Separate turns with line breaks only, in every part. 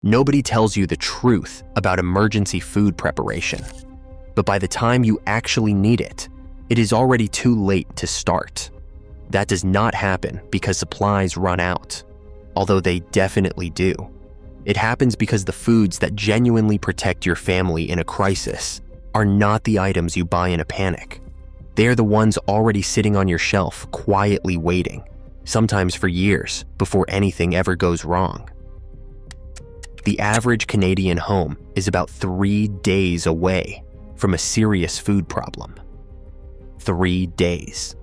Nobody tells you the truth about emergency food preparation. But by the time you actually need it, it is already too late to start. That does not happen because supplies run out, although they definitely do. It happens because the foods that genuinely protect your family in a crisis are not the items you buy in a panic. They are the ones already sitting on your shelf, quietly waiting, sometimes for years, before anything ever goes wrong. The average Canadian home is about 3 days away from a serious food problem. 3 days.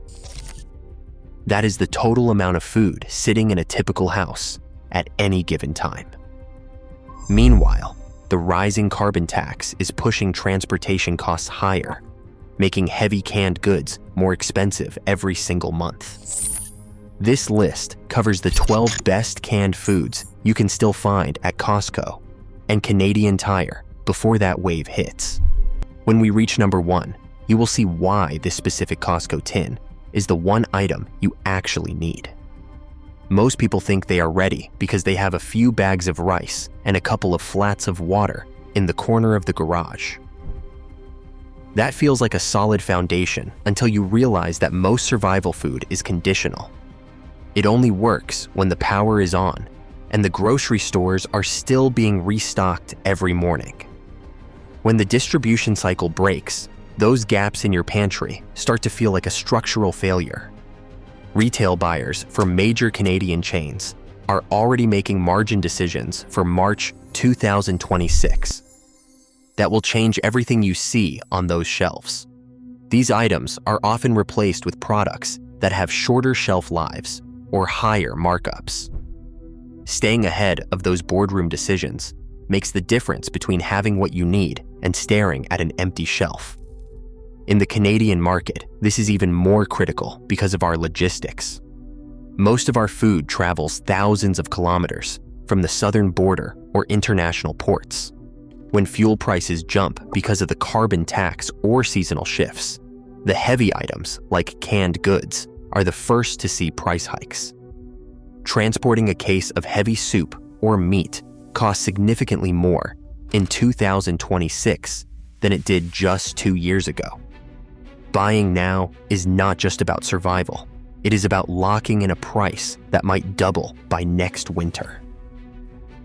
That is the total amount of food sitting in a typical house at any given time. Meanwhile, the rising carbon tax is pushing transportation costs higher, making heavy canned goods more expensive every single month. This list covers the 12 best canned foods you can still find at Costco and Canadian Tire before that wave hits. When we reach number 1, you will see why this specific Costco tin is the one item you actually need. Most people think they are ready because they have a few bags of rice and a couple of flats of water in the corner of the garage. That feels like a solid foundation until you realize that most survival food is conditional. It only works when the power is on and the grocery stores are still being restocked every morning. When the distribution cycle breaks, those gaps in your pantry start to feel like a structural failure. Retail buyers for major Canadian chains are already making margin decisions for March 2026. That will change everything you see on those shelves. These items are often replaced with products that have shorter shelf lives or higher markups. Staying ahead of those boardroom decisions makes the difference between having what you need and staring at an empty shelf. In the Canadian market, this is even more critical because of our logistics. Most of our food travels thousands of kilometers from the southern border or international ports. When fuel prices jump because of the carbon tax or seasonal shifts, the heavy items, like canned goods, are the first to see price hikes. Transporting a case of heavy soup or meat costs significantly more in 2026 than it did just 2 years ago. Buying now is not just about survival. It is about locking in a price that might double by next winter.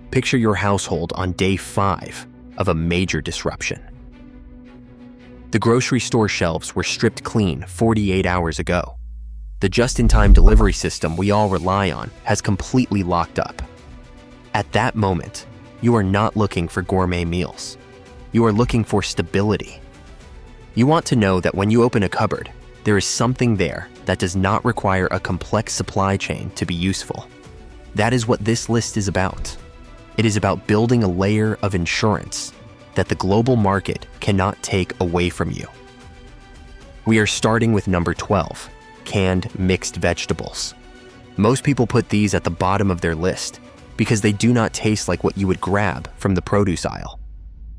Picture your household on day 5 of a major disruption. The grocery store shelves were stripped clean 48 hours ago. The just-in-time delivery system we all rely on has completely locked up. At that moment, you are not looking for gourmet meals. You are looking for stability. You want to know that when you open a cupboard, there is something there that does not require a complex supply chain to be useful. That is what this list is about. It is about building a layer of insurance that the global market cannot take away from you. We are starting with number 12, canned mixed vegetables. Most people put these at the bottom of their list because they do not taste like what you would grab from the produce aisle.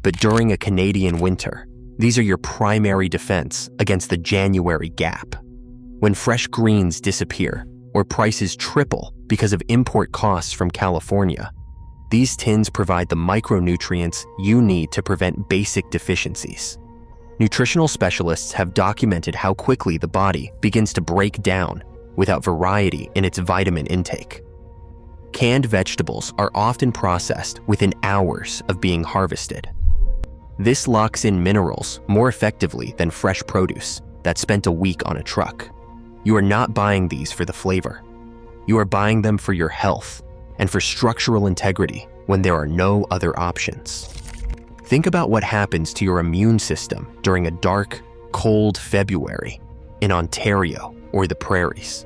But during a Canadian winter, these are your primary defense against the January gap. When fresh greens disappear or prices triple because of import costs from California, these tins provide the micronutrients you need to prevent basic deficiencies. Nutritional specialists have documented how quickly the body begins to break down without variety in its vitamin intake. Canned vegetables are often processed within hours of being harvested. This locks in minerals more effectively than fresh produce that spent a week on a truck. You are not buying these for the flavor. You are buying them for your health and for structural integrity when there are no other options. Think about what happens to your immune system during a dark, cold February in Ontario or the prairies.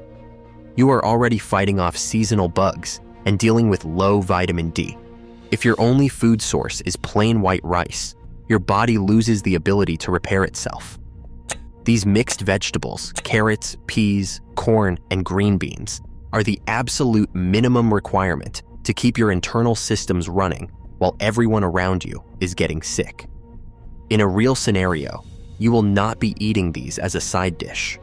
You are already fighting off seasonal bugs and dealing with low vitamin D. If your only food source is plain white rice, your body loses the ability to repair itself. These mixed vegetables, carrots, peas, corn, and green beans, are the absolute minimum requirement to keep your internal systems running while everyone around you is getting sick. In a real scenario, you will not be eating these as a side dish.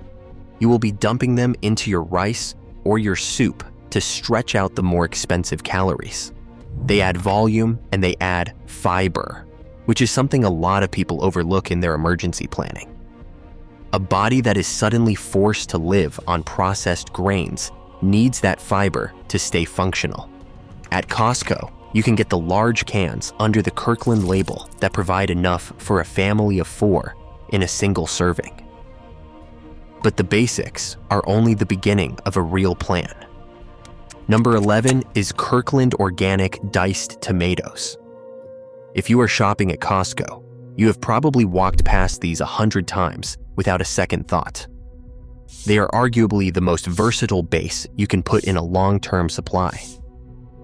You will be dumping them into your rice or your soup to stretch out the more expensive calories. They add volume and they add fiber, which is something a lot of people overlook in their emergency planning. A body that is suddenly forced to live on processed grains needs that fiber to stay functional. At Costco, you can get the large cans under the Kirkland label that provide enough for a family of 4 in a single serving. But the basics are only the beginning of a real plan. Number 11 is Kirkland Organic Diced Tomatoes. If you are shopping at Costco, you have probably walked past these 100 times without a second thought. They are arguably the most versatile base you can put in a long-term supply.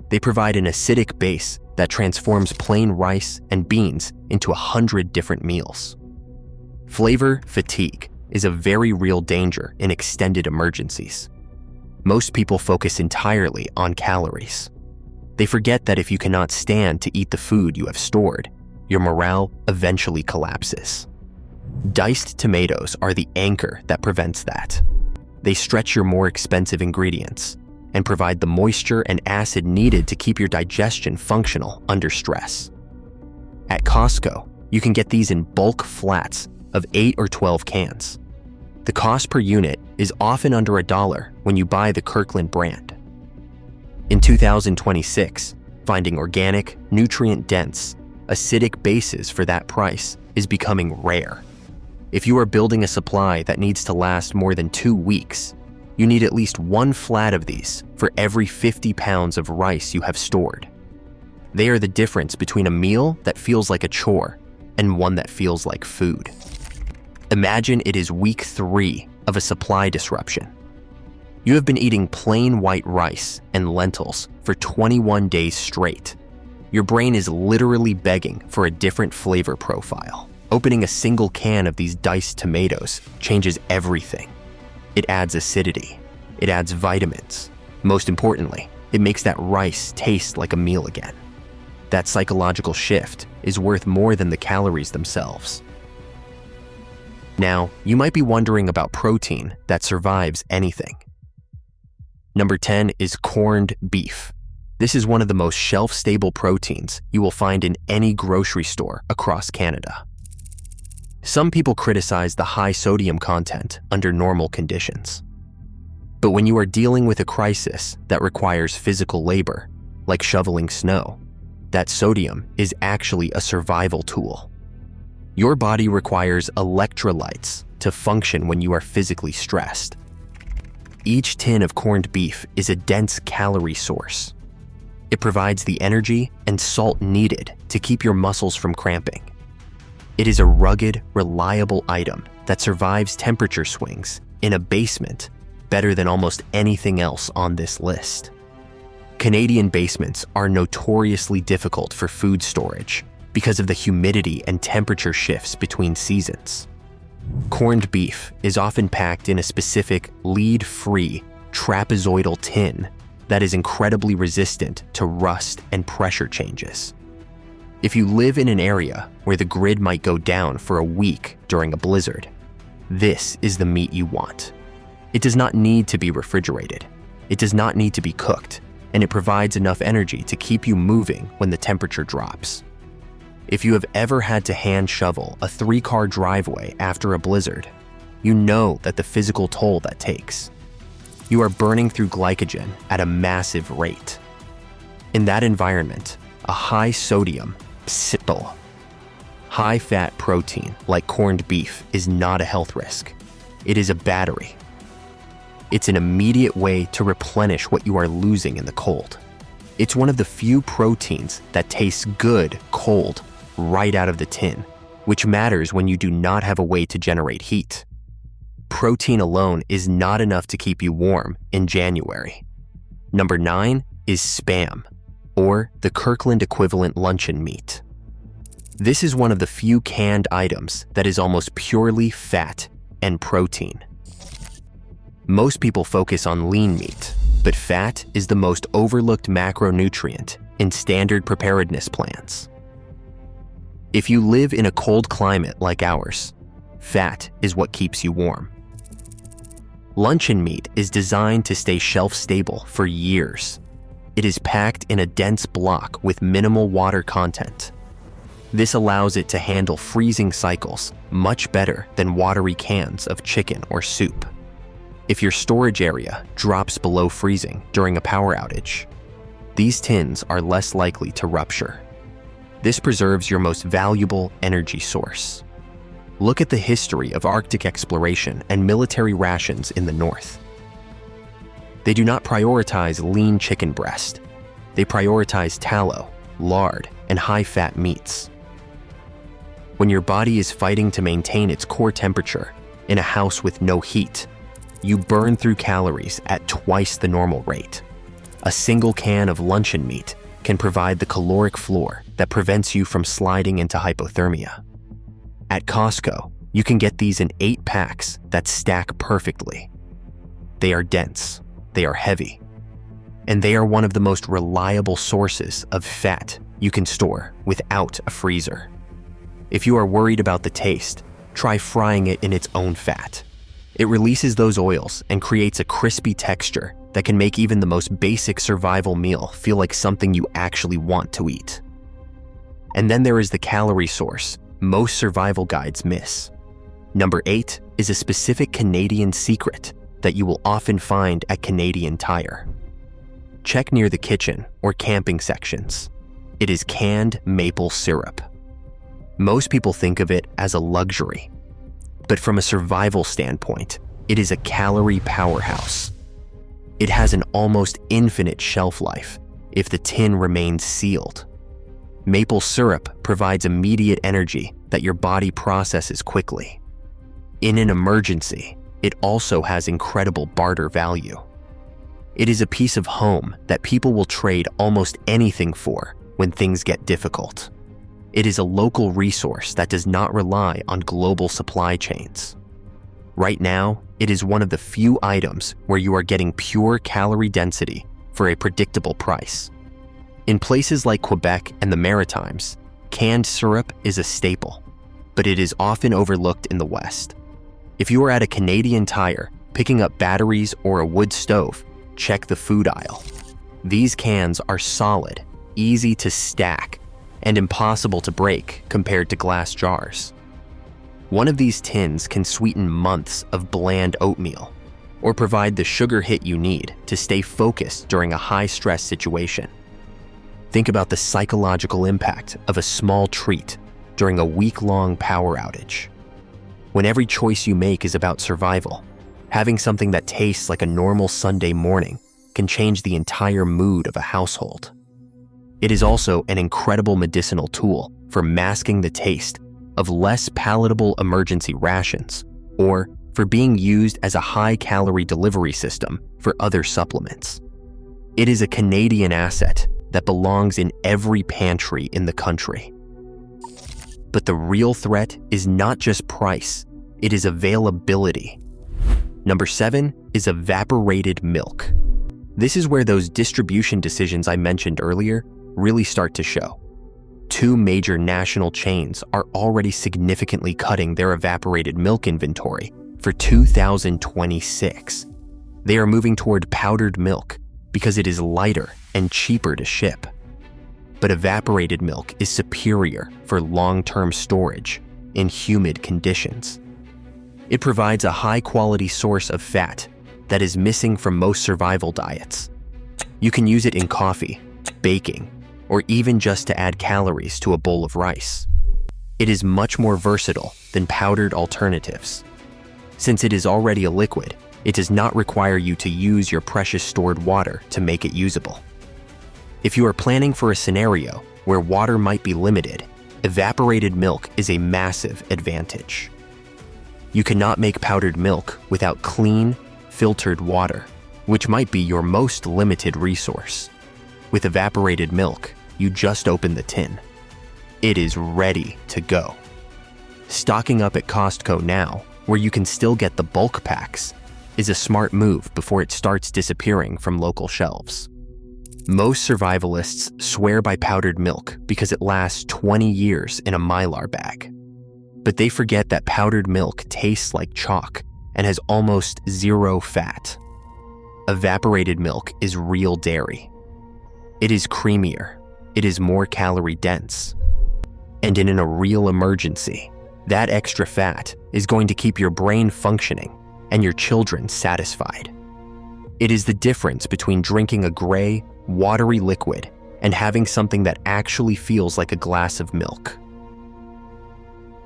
They provide an acidic base that transforms plain rice and beans into 100 different meals. Flavor fatigue is a very real danger in extended emergencies. Most people focus entirely on calories. They forget that if you cannot stand to eat the food you have stored, your morale eventually collapses. Diced tomatoes are the anchor that prevents that. They stretch your more expensive ingredients and provide the moisture and acid needed to keep your digestion functional under stress. At Costco, you can get these in bulk flats of 8 or 12 cans. The cost per unit is often under $1 when you buy the Kirkland brand. In 2026, finding organic, nutrient-dense, acidic bases for that price is becoming rare. If you are building a supply that needs to last more than 2 weeks, you need at least 1 flat of these for every 50 pounds of rice you have stored. They are the difference between a meal that feels like a chore and one that feels like food. Imagine it is week 3 of a supply disruption. You have been eating plain white rice and lentils for 21 days straight. Your brain is literally begging for a different flavor profile. Opening a single can of these diced tomatoes changes everything. It adds acidity. It adds vitamins. Most importantly, it makes that rice taste like a meal again. That psychological shift is worth more than the calories themselves. Now, you might be wondering about protein that survives anything. Number 10 is corned beef. This is one of the most shelf-stable proteins you will find in any grocery store across Canada. Some people criticize the high sodium content under normal conditions. But when you are dealing with a crisis that requires physical labor, like shoveling snow, that sodium is actually a survival tool. Your body requires electrolytes to function when you are physically stressed. Each tin of corned beef is a dense calorie source. It provides the energy and salt needed to keep your muscles from cramping. It is a rugged, reliable item that survives temperature swings in a basement better than almost anything else on this list. Canadian basements are notoriously difficult for food storage because of the humidity and temperature shifts between seasons. Corned beef is often packed in a specific lead-free trapezoidal tin that is incredibly resistant to rust and pressure changes. If you live in an area where the grid might go down for a week during a blizzard, this is the meat you want. It does not need to be refrigerated. It does not need to be cooked, and it provides enough energy to keep you moving when the temperature drops. If you have ever had to hand shovel a 3-car driveway after a blizzard, you know that the physical toll that takes. You are burning through glycogen at a massive rate. In that environment, a high-sodium, high-fat protein like corned beef is not a health risk. It is a battery. It's an immediate way to replenish what you are losing in the cold. It's one of the few proteins that tastes good cold right out of the tin, which matters when you do not have a way to generate heat. Protein alone is not enough to keep you warm in January. Number 9 is Spam, or the Kirkland equivalent luncheon meat. This is one of the few canned items that is almost purely fat and protein. Most people focus on lean meat, but fat is the most overlooked macronutrient in standard preparedness plans. If you live in a cold climate like ours, fat is what keeps you warm. Luncheon meat is designed to stay shelf-stable for years. It is packed in a dense block with minimal water content. This allows it to handle freezing cycles much better than watery cans of chicken or soup. If your storage area drops below freezing during a power outage, these tins are less likely to rupture. This preserves your most valuable energy source. Look at the history of Arctic exploration and military rations in the North. They do not prioritize lean chicken breast. They prioritize tallow, lard, and high-fat meats. When your body is fighting to maintain its core temperature in a house with no heat, you burn through calories at twice the normal rate. A single can of luncheon meat can provide the caloric floor that prevents you from sliding into hypothermia. At Costco, you can get these in 8 packs that stack perfectly. They are dense, they are heavy, and they are one of the most reliable sources of fat you can store without a freezer. If you are worried about the taste, try frying it in its own fat. It releases those oils and creates a crispy texture that can make even the most basic survival meal feel like something you actually want to eat. And then there is the calorie source most survival guides miss. Number 8 is a specific Canadian secret that you will often find at Canadian Tire. Check near the kitchen or camping sections. It is canned maple syrup. Most people think of it as a luxury, but from a survival standpoint, it is a calorie powerhouse. It has an almost infinite shelf life if the tin remains sealed. Maple syrup provides immediate energy that your body processes quickly. In an emergency, it also has incredible barter value. It is a piece of home that people will trade almost anything for when things get difficult. It is a local resource that does not rely on global supply chains. Right now, it is one of the few items where you are getting pure calorie density for a predictable price. In places like Quebec and the Maritimes, canned syrup is a staple, but it is often overlooked in the West. If you are at a Canadian Tire picking up batteries or a wood stove, check the food aisle. These cans are solid, easy to stack, and impossible to break compared to glass jars. One of these tins can sweeten months of bland oatmeal or provide the sugar hit you need to stay focused during a high-stress situation. Think about the psychological impact of a small treat during a week-long power outage. When every choice you make is about survival, having something that tastes like a normal Sunday morning can change the entire mood of a household. It is also an incredible medicinal tool for masking the taste of less palatable emergency rations, or for being used as a high-calorie delivery system for other supplements. It is a Canadian asset that belongs in every pantry in the country. But the real threat is not just price, it is availability. Number 7 is evaporated milk. This is where those distribution decisions I mentioned earlier really start to show. 2 major national chains are already significantly cutting their evaporated milk inventory for 2026. They are moving toward powdered milk because it is lighter and cheaper to ship. But evaporated milk is superior for long-term storage in humid conditions. It provides a high-quality source of fat that is missing from most survival diets. You can use it in coffee, baking, or even just to add calories to a bowl of rice. It is much more versatile than powdered alternatives. Since it is already a liquid, it does not require you to use your precious stored water to make it usable. If you are planning for a scenario where water might be limited, evaporated milk is a massive advantage. You cannot make powdered milk without clean, filtered water, which might be your most limited resource. With evaporated milk, you just open the tin. It is ready to go. Stocking up at Costco now, where you can still get the bulk packs, is a smart move before it starts disappearing from local shelves. Most survivalists swear by powdered milk because it lasts 20 years in a Mylar bag. But they forget that powdered milk tastes like chalk and has almost zero fat. Evaporated milk is real dairy. It is creamier. It is more calorie dense. And in a real emergency, that extra fat is going to keep your brain functioning and your children satisfied. It is the difference between drinking a gray, watery liquid and having something that actually feels like a glass of milk.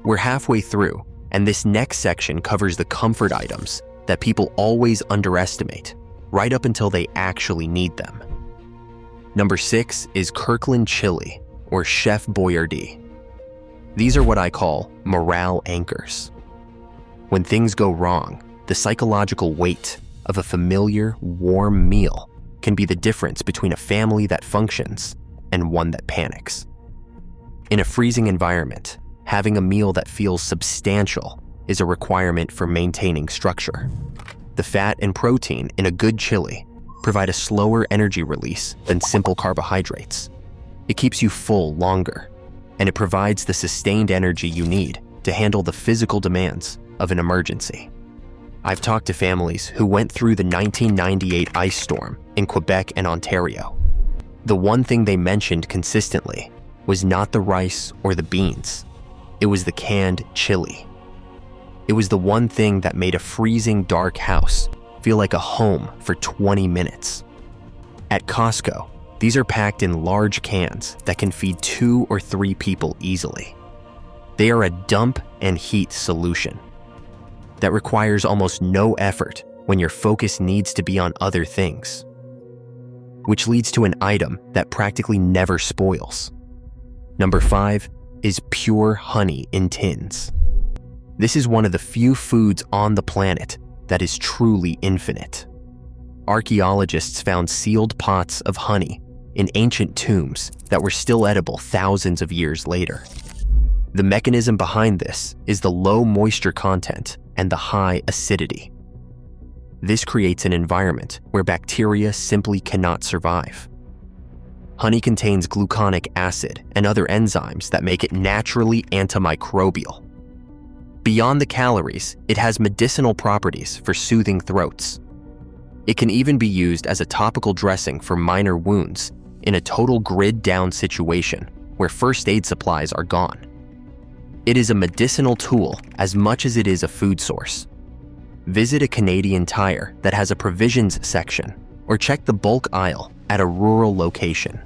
We're halfway through, and this next section covers the comfort items that people always underestimate, right up until they actually need them. Number 6 is Kirkland chili, or Chef Boyardee. These are what I call morale anchors. When things go wrong, the psychological weight of a familiar, warm meal can be the difference between a family that functions and one that panics. In a freezing environment, having a meal that feels substantial is a requirement for maintaining structure. The fat and protein in a good chili provide a slower energy release than simple carbohydrates. It keeps you full longer, and it provides the sustained energy you need to handle the physical demands of an emergency. I've talked to families who went through the 1998 ice storm in Quebec and Ontario. The one thing they mentioned consistently was not the rice or the beans. It was the canned chili. It was the one thing that made a freezing dark house feel like a home for 20 minutes. At Costco, these are packed in large cans that can feed 2 or 3 people easily. They are a dump and heat solution that requires almost no effort when your focus needs to be on other things, which leads to an item that practically never spoils. Number 5 is pure honey in tins. This is one of the few foods on the planet that is truly infinite. Archaeologists found sealed pots of honey in ancient tombs that were still edible thousands of years later. The mechanism behind this is the low moisture content and the high acidity. This creates an environment where bacteria simply cannot survive. Honey contains gluconic acid and other enzymes that make it naturally antimicrobial. Beyond the calories, it has medicinal properties for soothing throats. It can even be used as a topical dressing for minor wounds in a total grid-down situation where first aid supplies are gone. It is a medicinal tool as much as it is a food source. Visit a Canadian Tire that has a provisions section, or check the bulk aisle at a rural location.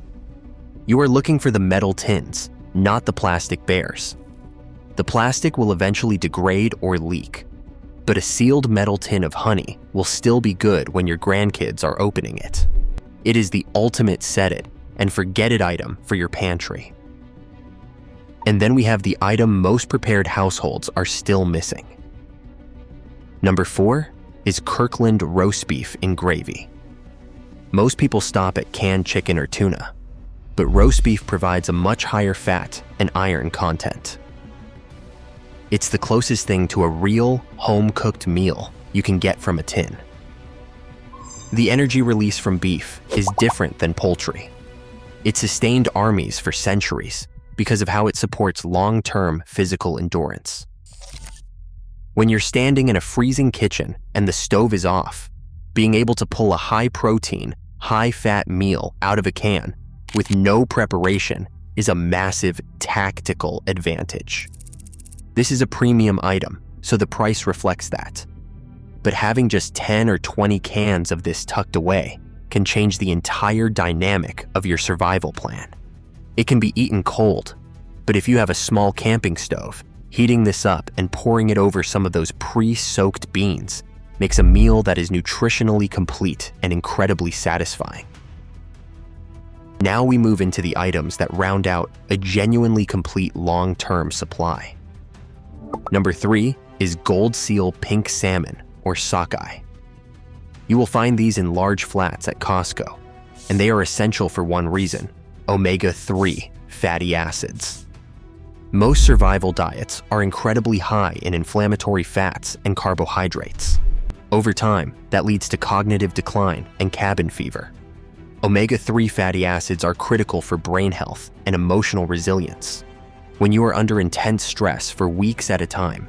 You are looking for the metal tins, not the plastic bears. The plastic will eventually degrade or leak, but a sealed metal tin of honey will still be good when your grandkids are opening it. It is the ultimate set it and forget it item for your pantry. And then we have the item most prepared households are still missing. Number 4 is Kirkland roast beef in gravy. Most people stop at canned chicken or tuna, but roast beef provides a much higher fat and iron content. It's the closest thing to a real, home-cooked meal you can get from a tin. The energy release from beef is different than poultry. It sustained armies for centuries because of how it supports long-term physical endurance. When you're standing in a freezing kitchen and the stove is off, being able to pull a high-protein, high-fat meal out of a can with no preparation is a massive tactical advantage. This is a premium item, so the price reflects that. But having just 10 or 20 cans of this tucked away can change the entire dynamic of your survival plan. It can be eaten cold, but if you have a small camping stove, heating this up and pouring it over some of those pre-soaked beans makes a meal that is nutritionally complete and incredibly satisfying. Now we move into the items that round out a genuinely complete long-term supply. Number 3 is Gold Seal pink salmon, or sockeye. You will find these in large flats at Costco, and they are essential for one reason: omega-3 fatty acids. Most survival diets are incredibly high in inflammatory fats and carbohydrates. Over time, that leads to cognitive decline and cabin fever. Omega-3 fatty acids are critical for brain health and emotional resilience. When you are under intense stress for weeks at a time,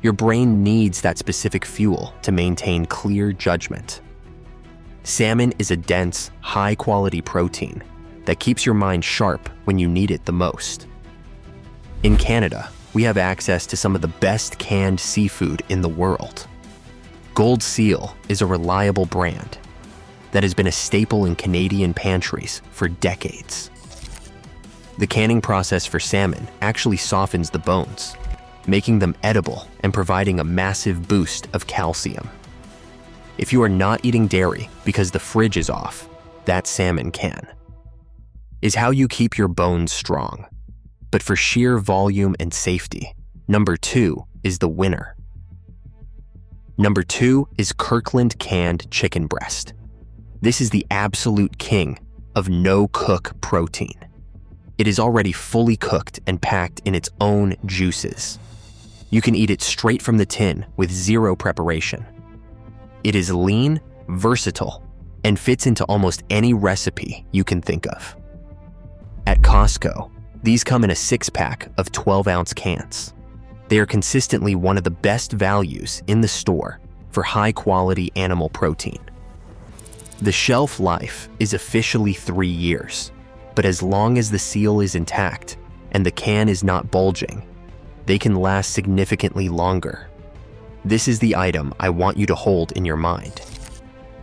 your brain needs that specific fuel to maintain clear judgment. Salmon is a dense, high-quality protein that keeps your mind sharp when you need it the most. In Canada, we have access to some of the best canned seafood in the world. Gold Seal is a reliable brand that has been a staple in Canadian pantries for decades. The canning process for salmon actually softens the bones, making them edible and providing a massive boost of calcium. If you are not eating dairy because the fridge is off, that salmon can. Is how you keep your bones strong. But for sheer volume and safety, number 2 is the winner. Number 2 is Kirkland canned chicken breast. This is the absolute king of no-cook protein. It is already fully cooked and packed in its own juices. You can eat it straight from the tin with zero preparation. It is lean, versatile, and fits into almost any recipe you can think of. At Costco, these come in a 6-pack of 12-ounce cans. They are consistently one of the best values in the store for high-quality animal protein. The shelf life is officially 3 years, but as long as the seal is intact and the can is not bulging, they can last significantly longer. This is the item I want you to hold in your mind.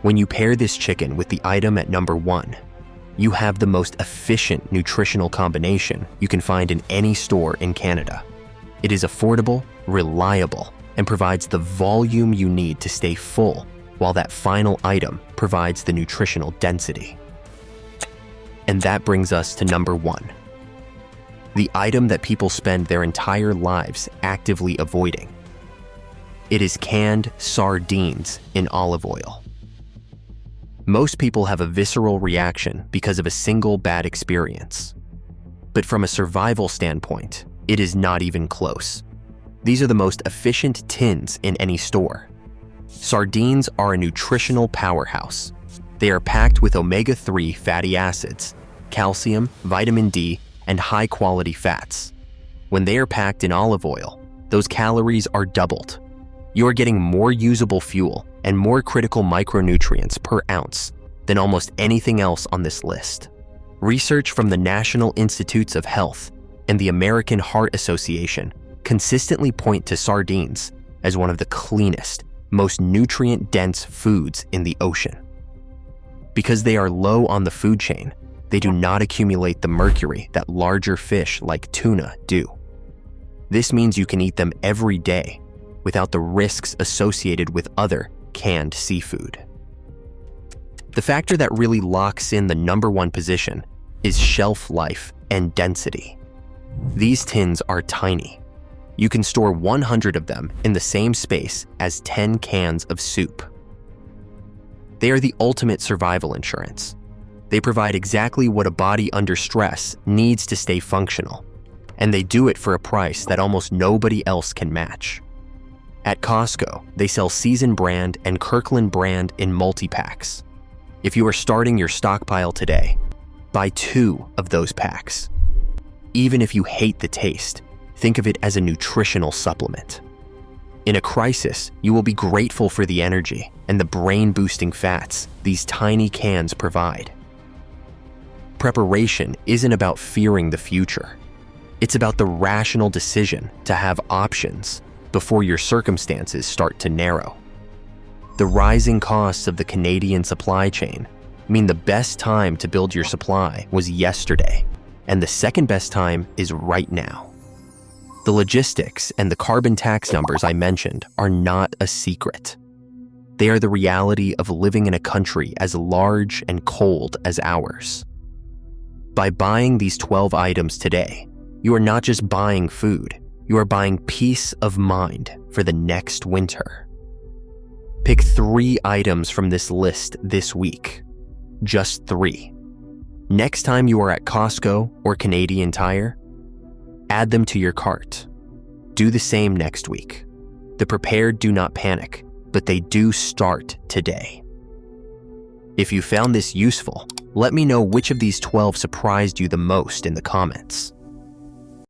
When you pair this chicken with the item at number 1, you have the most efficient nutritional combination you can find in any store in Canada. It is affordable, reliable, and provides the volume you need to stay full, while that final item provides the nutritional density. And that brings us to number 1. The item that people spend their entire lives actively avoiding. It is canned sardines in olive oil. Most people have a visceral reaction because of a single bad experience. But from a survival standpoint, it is not even close. These are the most efficient tins in any store. Sardines are a nutritional powerhouse. They are packed with omega-3 fatty acids, calcium, vitamin D, and high-quality fats. When they are packed in olive oil, those calories are doubled. You are getting more usable fuel and more critical micronutrients per ounce than almost anything else on this list. Research from the National Institutes of Health and the American Heart Association consistently point to sardines as one of the cleanest, most nutrient-dense foods in the ocean. Because they are low on the food chain, they do not accumulate the mercury that larger fish like tuna do. This means you can eat them every day without the risks associated with other canned seafood. The factor that really locks in the number 1 position is shelf life and density. These tins are tiny. You can store 100 of them in the same space as 10 cans of soup. They are the ultimate survival insurance. They provide exactly what a body under stress needs to stay functional, and they do it for a price that almost nobody else can match. At Costco, they sell Season brand and Kirkland brand in multi-packs. If you are starting your stockpile today, buy 2 of those packs. Even if you hate the taste, think of it as a nutritional supplement. In a crisis, you will be grateful for the energy and the brain-boosting fats these tiny cans provide. Preparation isn't about fearing the future. It's about the rational decision to have options before your circumstances start to narrow. The rising costs of the Canadian supply chain mean the best time to build your supply was yesterday, and the second best time is right now. The logistics and the carbon tax numbers I mentioned are not a secret. They are the reality of living in a country as large and cold as ours. By buying these 12 items today, you are not just buying food, you are buying peace of mind for the next winter. Pick 3 items from this list this week. Just 3. Next time you are at Costco or Canadian Tire, add them to your cart. Do the same next week. The prepared do not panic, but they do start today. If you found this useful, let me know which of these 12 surprised you the most in the comments.